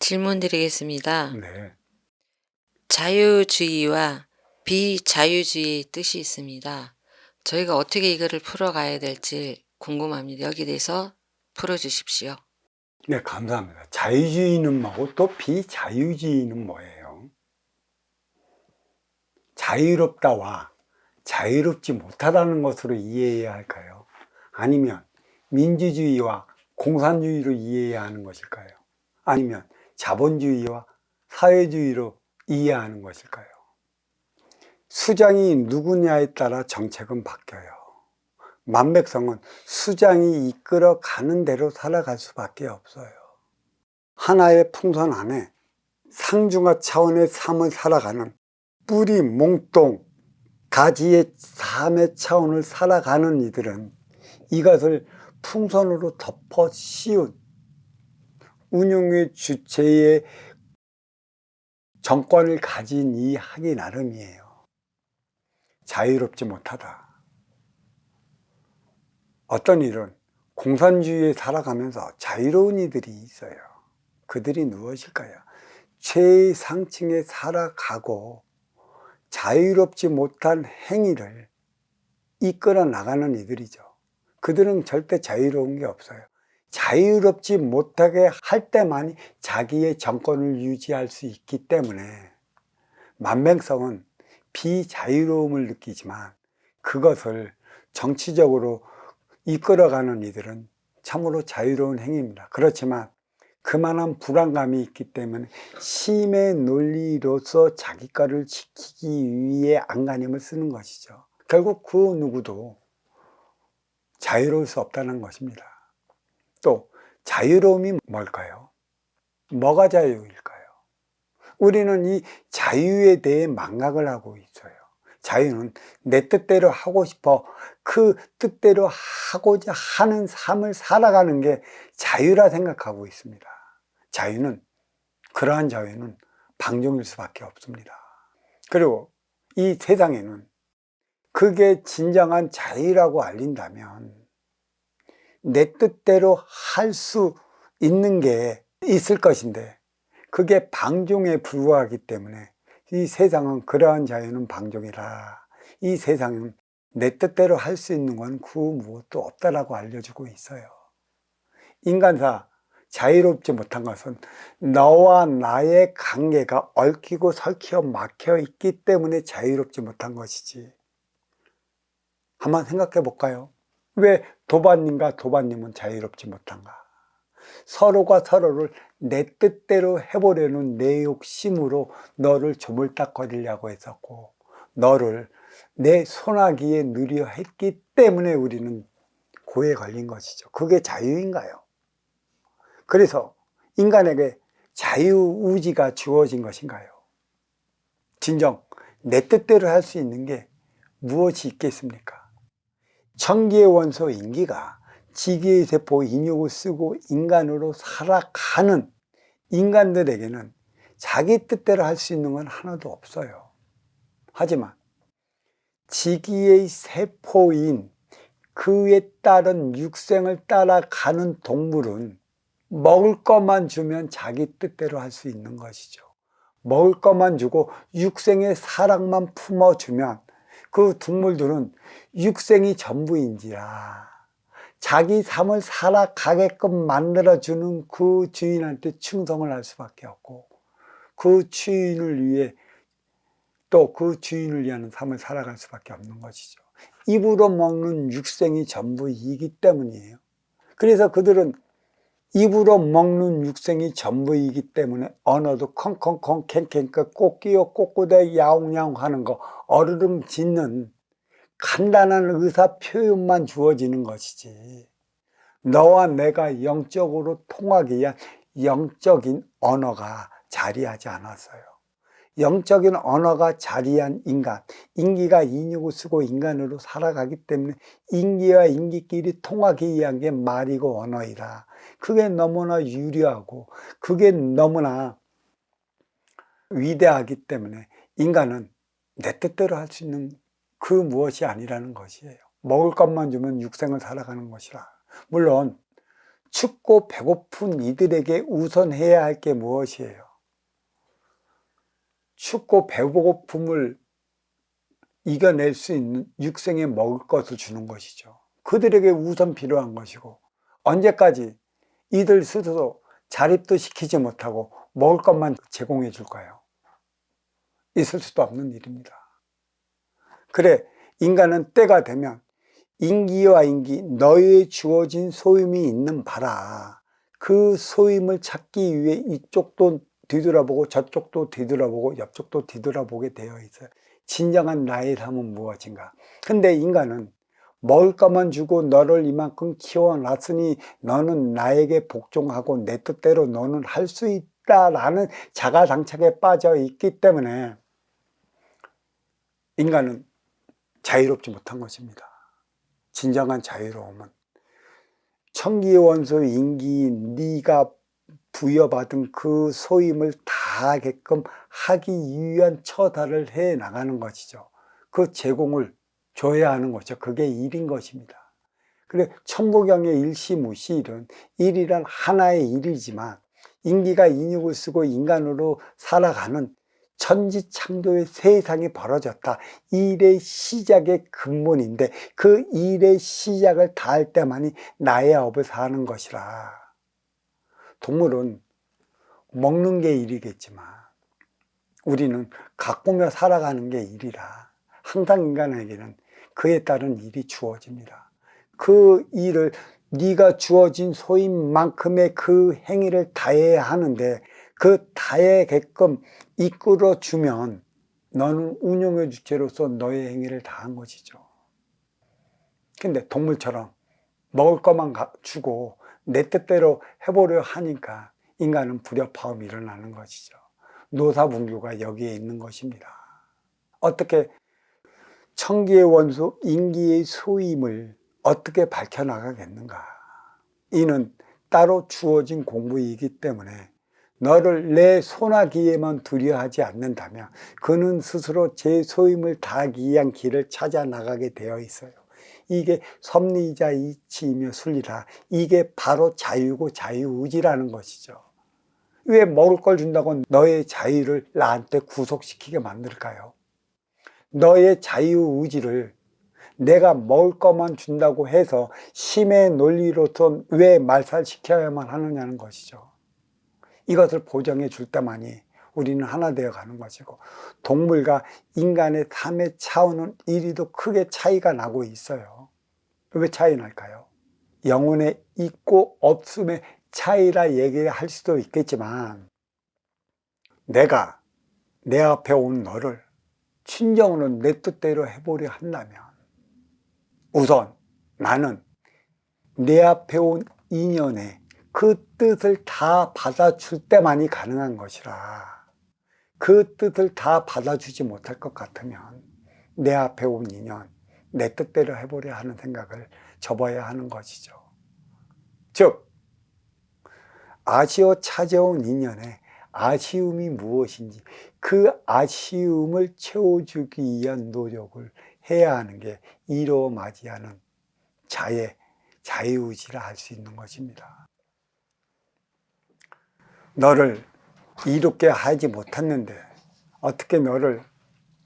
질문 드리겠습니다. 네. 자유주의와 비자유주의의 뜻이 있습니다. 저희가 어떻게 이거를 풀어가야 될지 궁금합니다. 여기에 대해서 풀어주십시오. 네, 감사합니다. 자유주의는 뭐고 또 비자유주의는 뭐예요? 자유롭다와 자유롭지 못하다는 것으로 이해해야 할까요? 아니면 민주주의와 공산주의로 이해해야 하는 것일까요? 아니면 자본주의와 사회주의로 이해하는 것일까요? 수장이 누구냐에 따라 정책은 바뀌어요. 만백성은 수장이 이끌어 가는 대로 살아갈 수밖에 없어요. 하나의 풍선 안에 상중하 차원의 삶을 살아가는 뿌리, 몽동, 가지의 삶의 차원을 살아가는 이들은 이것을 풍선으로 덮어 씌운 운용의 주체의 정권을 가진 이 하기 나름이에요. 자유롭지 못하다. 어떤 일은 공산주의에 살아가면서 자유로운 이들이 있어요. 그들이 무엇일까요? 최상층에 살아가고 자유롭지 못한 행위를 이끌어 나가는 이들이죠. 그들은 절대 자유로운 게 없어요. 자유롭지 못하게 할 때만이 자기의 정권을 유지할 수 있기 때문에 만백성은 비자유로움을 느끼지만 그것을 정치적으로 이끌어가는 이들은 참으로 자유로운 행위입니다. 그렇지만 그만한 불안감이 있기 때문에 힘의 논리로서 자기 거를 지키기 위해 안간힘을 쓰는 것이죠. 결국 그 누구도 자유로울 수 없다는 것입니다. 또 자유로움이 뭘까요? 뭐가 자유일까요? 우리는 이 자유에 대해 망각을 하고 있어요. 자유는 내 뜻대로 하고 싶어 그 뜻대로 하고자 하는 삶을 살아가는 게 자유라 생각하고 있습니다. 그러한 자유는 방종일 수밖에 없습니다. 그리고 이 세상에는 그게 진정한 자유라고 알린다면 내 뜻대로 할 수 있는 게 있을 것인데 그게 방종에 불과하기 때문에 이 세상은 그러한 자유는 방종이라, 이 세상은 내 뜻대로 할 수 있는 건 그 무엇도 없다라고 알려주고 있어요. 인간사 자유롭지 못한 것은 너와 나의 관계가 얽히고 설키어 막혀 있기 때문에 자유롭지 못한 것이지. 한번 생각해 볼까요? 왜 도반님과 도반님은 자유롭지 못한가? 서로가 서로를 내 뜻대로 해보려는 내 욕심으로 너를 조물딱거리려고 했었고 너를 내 손아귀에 누려 했기 때문에 우리는 고에 걸린 것이죠. 그게 자유인가요? 그래서 인간에게 자유의지가 주어진 것인가요? 진정 내 뜻대로 할 수 있는 게 무엇이 있겠습니까? 천기의 원소 인기가 지기의 세포 인육을 쓰고 인간으로 살아가는 인간들에게는 자기 뜻대로 할 수 있는 건 하나도 없어요. 하지만 지기의 세포인 그에 따른 육생을 따라가는 동물은 먹을 것만 주면 자기 뜻대로 할 수 있는 것이죠. 먹을 것만 주고 육생의 사랑만 품어주면 그 동물들은 육생이 전부인지라 자기 삶을 살아가게끔 만들어주는 그 주인한테 충성을 할 수밖에 없고 그 주인을 위해 또 그 주인을 위한 삶을 살아갈 수밖에 없는 것이죠. 입으로 먹는 육생이 전부이기 때문이에요. 그래서 그들은 입으로 먹는 육생이 전부이기 때문에 언어도 컹컹컹 캥캥 꼬끼요 꼬꼬대 야옹야옹 하는 거 어르름 짓는 간단한 의사 표현만 주어지는 것이지 너와 내가 영적으로 통하기 위한 영적인 언어가 자리하지 않았어요. 영적인 언어가 자리한 인간, 인기가 인육을 쓰고 인간으로 살아가기 때문에 인기와 인기끼리 통하기 위한 게 말이고 언어이라 그게 너무나 유리하고 그게 너무나 위대하기 때문에 인간은 내 뜻대로 할 수 있는 그 무엇이 아니라는 것이에요. 먹을 것만 주면 육생을 살아가는 것이라. 물론 춥고 배고픈 이들에게 우선 해야 할 게 무엇이에요? 춥고 배고픔을 이겨낼 수 있는 육생에 먹을 것을 주는 것이죠. 그들에게 우선 필요한 것이고, 언제까지 이들 스스로 자립도 시키지 못하고 먹을 것만 제공해 줄까요? 있을 수도 없는 일입니다. 그래, 인간은 때가 되면 인기와 인기, 너희에 주어진 소임이 있는 바라. 그 소임을 찾기 위해 이쪽도 뒤돌아보고 저쪽도 뒤돌아보고 옆쪽도 뒤돌아보게 되어 있어요. 진정한 나의 삶은 무엇인가? 근데 인간은 먹을 것만 주고 너를 이만큼 키워놨으니 너는 나에게 복종하고 내 뜻대로 너는 할 수 있다라는 자가당착에 빠져 있기 때문에 인간은 자유롭지 못한 것입니다. 진정한 자유로움은 천기의 원소 인기 네가 부여받은 그 소임을 다하게끔 하기 위한 처사를 해 나가는 것이죠. 그 제공을 줘야 하는 것이죠. 그게 일인 것입니다. 그래, 천부경의 일시무시일은 일이란 하나의 일이지만 인기가 인육을 쓰고 인간으로 살아가는 천지창조의 세상이 벌어졌다. 일의 시작의 근본인데 그 일의 시작을 다할 때만이 나의 업을 사는 것이라. 동물은 먹는 게 일이겠지만 우리는 가꾸며 살아가는 게 일이라. 항상 인간에게는 그에 따른 일이 주어집니다. 그 일을 네가 주어진 소임만큼의 그 행위를 다해야 하는데 그 다해게끔 이끌어주면 너는 운용의 주체로서 너의 행위를 다한 것이죠. 근데 동물처럼 먹을 것만 주고 내 뜻대로 해보려 하니까 인간은 불협화음이 일어나는 것이죠. 노사분규가 여기에 있는 것입니다. 어떻게 천기의 원소 인기의 소임을 어떻게 밝혀나가겠는가? 이는 따로 주어진 공부이기 때문에 너를 내 손아귀에만 두려하지 않는다면 그는 스스로 제 소임을 다하기 위한 길을 찾아 나가게 되어 있어요. 이게 섭리이자 이치이며 순리라. 이게 바로 자유고 자유의지라는 것이죠. 왜 먹을 걸 준다고 너의 자유를 나한테 구속시키게 만들까요? 너의 자유의지를 내가 먹을 것만 준다고 해서 심의 논리로서 왜 말살시켜야만 하느냐는 것이죠. 이것을 보정해 줄 때만이 우리는 하나 되어 가는 것이고, 동물과 인간의 삶의 차원은 이리도 크게 차이가 나고 있어요. 왜 차이 날까요? 영혼의 있고 없음의 차이라 얘기할 수도 있겠지만, 내가 내 앞에 온 너를 친정으로 내 뜻대로 해보려 한다면 우선 나는 내 앞에 온 인연에 그 뜻을 다 받아줄 때만이 가능한 것이라. 그 뜻을 다 받아주지 못할 것 같으면 내 앞에 온 인연, 내 뜻대로 해보려 하는 생각을 접어야 하는 것이죠. 즉, 아쉬워 찾아온 인연에 아쉬움이 무엇인지 그 아쉬움을 채워주기 위한 노력을 해야 하는 게 이로 맞이하는 자유의지라 할 수 있는 것입니다. 너를 이롭게 하지 못했는데 어떻게 너를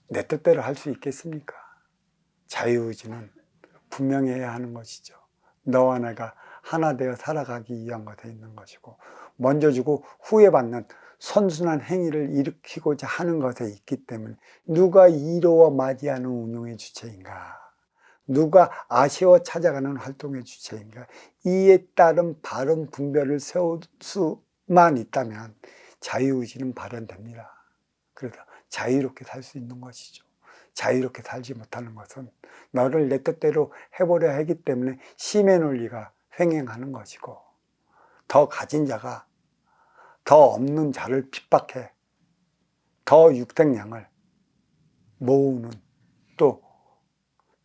내 뜻대로 할 수 있겠습니까? 자유의지는 분명해야 하는 것이죠. 너와 내가 하나 되어 살아가기 위한 것에 있는 것이고, 먼저 주고 후에 받는 선순환 행위를 일으키고자 하는 것에 있기 때문에 누가 이로와 맞이하는 운용의 주체인가? 누가 아쉬워 찾아가는 활동의 주체인가? 이에 따른 바른 분별을 세울 수만 있다면 자유의지는 발현됩니다. 그래서 자유롭게 살 수 있는 것이죠. 자유롭게 살지 못하는 것은 너를 내 뜻대로 해보려 하기 때문에 심의 논리가 횡행하는 것이고, 더 가진 자가 더 없는 자를 핍박해 더 육택량을 모으는, 또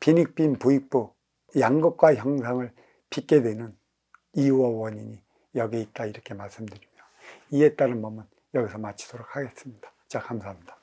빈익빈 부익부 양극과 형상을 빚게 되는 이유와 원인이 여기 있다, 이렇게 말씀드리며 이에 따른 법은 여기서 마치도록 하겠습니다. 자, 감사합니다.